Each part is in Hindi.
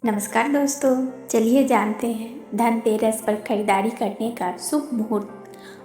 नमस्कार दोस्तों, चलिए जानते हैं धनतेरस पर खरीदारी करने का शुभ मुहूर्त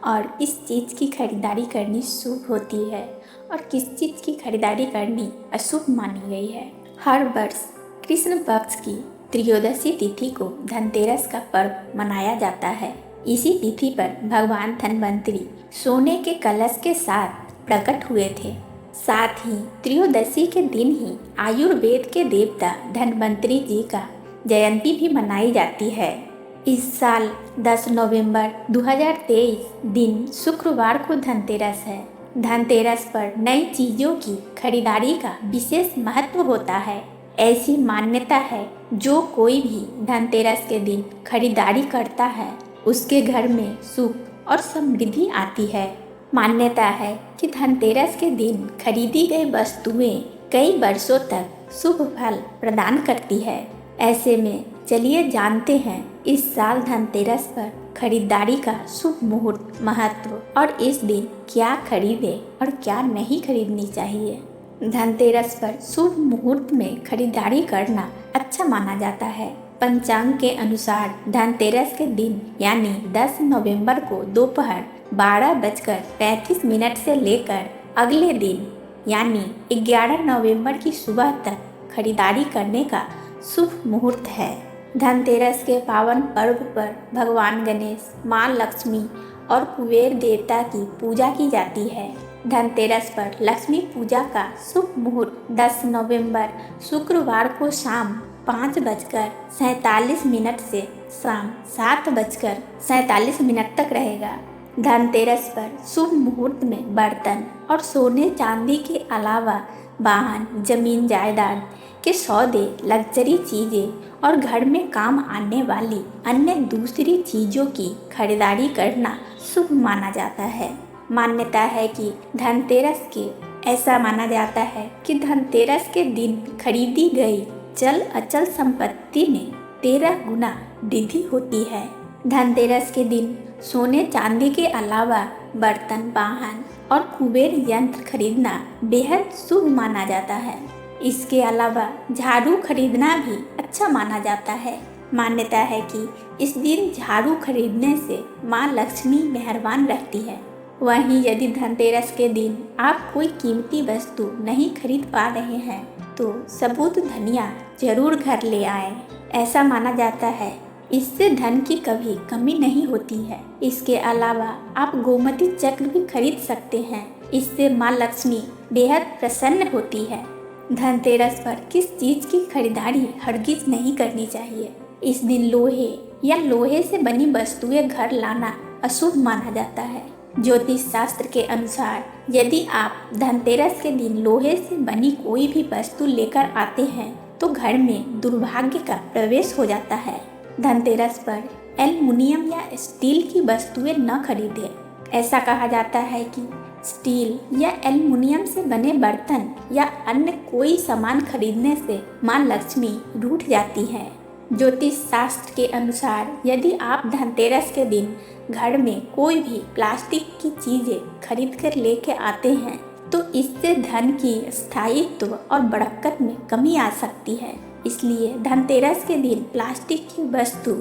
और किस चीज़ की खरीदारी करनी शुभ होती है और किस चीज़ की खरीदारी करनी अशुभ मानी गई है। हर वर्ष कृष्ण पक्ष की त्रयोदशी तिथि को धनतेरस का पर्व मनाया जाता है। इसी तिथि पर भगवान धन्वंतरी सोने के कलश के साथ प्रकट हुए थे। साथ ही त्रयोदशी के दिन ही आयुर्वेद के देवता धन्वंतरी जी का जयंती भी मनाई जाती है। इस साल 10 नवंबर 2023 दिन शुक्रवार को धनतेरस है। धनतेरस पर नई चीज़ों की खरीदारी का विशेष महत्व होता है। ऐसी मान्यता है जो कोई भी धनतेरस के दिन खरीदारी करता है उसके घर में सुख और समृद्धि आती है। मान्यता है कि धनतेरस के दिन खरीदी गई वस्तुएं कई वर्षों तक शुभ फल प्रदान करती है। ऐसे में चलिए जानते हैं इस साल धनतेरस पर खरीदारी का शुभ मुहूर्त महत्व और इस दिन क्या खरीदें और क्या नहीं खरीदनी चाहिए। धनतेरस पर शुभ मुहूर्त में खरीदारी करना अच्छा माना जाता है। पंचांग के अनुसार धनतेरस के दिन यानी 10 नवंबर को दोपहर 12:35 से लेकर अगले दिन यानी 11 नवंबर की सुबह तक खरीदारी करने का शुभ मुहूर्त है। धनतेरस के पावन पर्व पर भगवान गणेश, माँ लक्ष्मी और कुबेर देवता की पूजा की जाती है। धनतेरस पर लक्ष्मी पूजा का शुभ मुहूर्त 10 नवंबर शुक्रवार को शाम 5:47 से शाम 7:47 तक रहेगा। धनतेरस पर शुभ मुहूर्त में बर्तन और सोने चांदी के अलावा वाहन, जमीन जायदाद के सौदे, लग्जरी चीज़ें और घर में काम आने वाली अन्य दूसरी चीज़ों की खरीदारी करना शुभ माना जाता है। मान्यता है कि धनतेरस के ऐसा माना जाता है कि धनतेरस के दिन खरीदी गई चल अचल संपत्ति में 13 गुना वृद्धि होती है। धनतेरस के दिन सोने चांदी के अलावा बर्तन, वाहन और कुबेर यंत्र खरीदना बेहद शुभ माना जाता है। इसके अलावा झाड़ू खरीदना भी अच्छा माना जाता है। मान्यता है कि इस दिन झाड़ू खरीदने से माँ लक्ष्मी मेहरबान रहती है। वहीं यदि धनतेरस के दिन आप कोई कीमती वस्तु नहीं खरीद पा रहे हैं तो सबूत धनिया जरूर घर ले आए। ऐसा माना जाता है इससे धन की कभी कमी नहीं होती है। इसके अलावा आप गोमती चक्र भी खरीद सकते हैं। इससे माँ लक्ष्मी बेहद प्रसन्न होती है। धनतेरस पर किस चीज़ की खरीदारी हरगिज नहीं करनी चाहिए। इस दिन लोहे या लोहे से बनी वस्तुएं घर लाना अशुभ माना जाता है। ज्योतिष शास्त्र के अनुसार यदि आप धनतेरस के दिन लोहे से बनी कोई भी वस्तु लेकर आते हैं तो घर में दुर्भाग्य का प्रवेश हो जाता है। धनतेरस पर एल्युमिनियम या स्टील की वस्तुएं न खरीदें। ऐसा कहा जाता है कि स्टील या एल्युमिनियम से बने बर्तन या अन्य कोई सामान खरीदने से माँ लक्ष्मी रूठ जाती है। ज्योतिष शास्त्र के अनुसार यदि आप धनतेरस के दिन घर में कोई भी प्लास्टिक की चीज़ें खरीद कर लेके आते हैं तो इससे धन की स्थायित्व और बरकत में कमी आ सकती है। इसलिए धनतेरस के दिन प्लास्टिक की वस्तु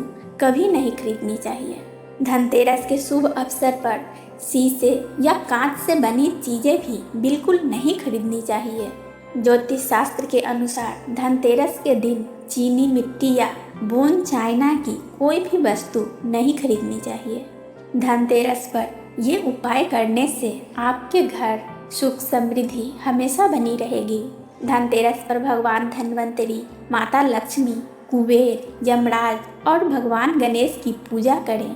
कभी नहीं खरीदनी चाहिए। धनतेरस के शुभ अवसर पर शीशे या कांच से बनी चीज़ें भी बिल्कुल नहीं खरीदनी चाहिए। ज्योतिष शास्त्र के अनुसार धनतेरस के दिन चीनी मिट्टी या बोन चाइना की कोई भी वस्तु नहीं खरीदनी चाहिए। धनतेरस पर ये उपाय करने से आपके घर सुख समृद्धि हमेशा बनी रहेगी। धनतेरस पर भगवान धन्वंतरी, माता लक्ष्मी, कुबेर, यमराज और भगवान गणेश की पूजा करें।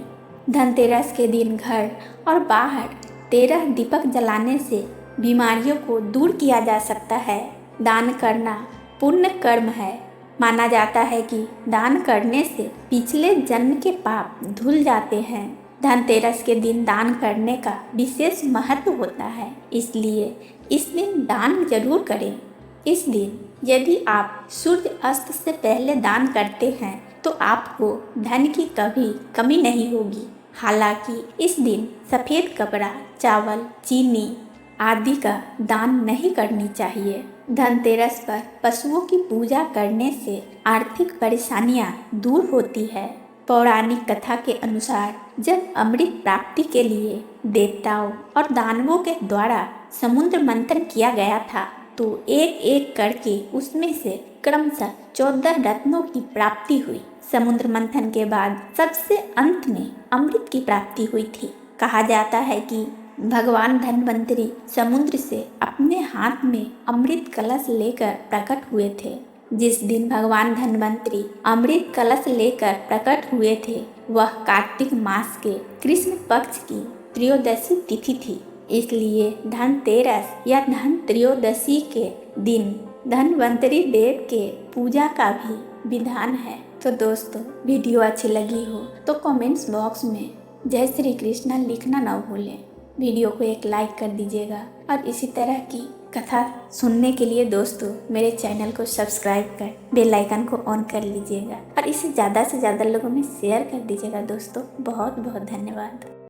धनतेरस के दिन घर और बाहर 13 दीपक जलाने से बीमारियों को दूर किया जा सकता है। दान करना पुण्य कर्म है। माना जाता है कि दान करने से पिछले जन्म के पाप धुल जाते हैं। धनतेरस के दिन दान करने का विशेष महत्व होता है, इसलिए इस दिन दान जरूर करें। इस दिन यदि आप सूर्य अस्त से पहले दान करते हैं तो आपको धन की कभी कमी नहीं होगी। हालांकि इस दिन सफ़ेद कपड़ा, चावल, चीनी आदि का दान नहीं करनी चाहिए। धनतेरस पर पशुओं की पूजा करने से आर्थिक परेशानियां दूर होती है। पौराणिक कथा के अनुसार जब अमृत प्राप्ति के लिए देवताओं और दानवों के द्वारा समुद्र मंथन किया गया था, तो एक एक करके उसमें से क्रमशः 14 रत्नों की प्राप्ति हुई। समुद्र मंथन के बाद सबसे अंत में अमृत की प्राप्ति हुई थी। कहा जाता है कि भगवान धन्वंतरी समुद्र से अपने हाथ में अमृत कलश लेकर प्रकट हुए थे। जिस दिन भगवान धन्वंतरी अमृत कलश लेकर प्रकट हुए थे, वह कार्तिक मास के कृष्ण पक्ष की त्रयोदशी तिथि थी। इसलिए धनतेरस या धन त्रयोदशी के दिन धन्वंतरी देव के पूजा का भी विधान है। तो दोस्तों, वीडियो अच्छी लगी हो तो कमेंट्स बॉक्स में जय श्री कृष्ण लिखना न भूलें। वीडियो को एक लाइक कर दीजिएगा और इसी तरह की कथा सुनने के लिए दोस्तों मेरे चैनल को सब्सक्राइब कर बेल आइकन को ऑन कर लीजिएगा और इसे ज़्यादा से ज़्यादा लोगों में शेयर कर दीजिएगा। दोस्तों बहुत बहुत धन्यवाद।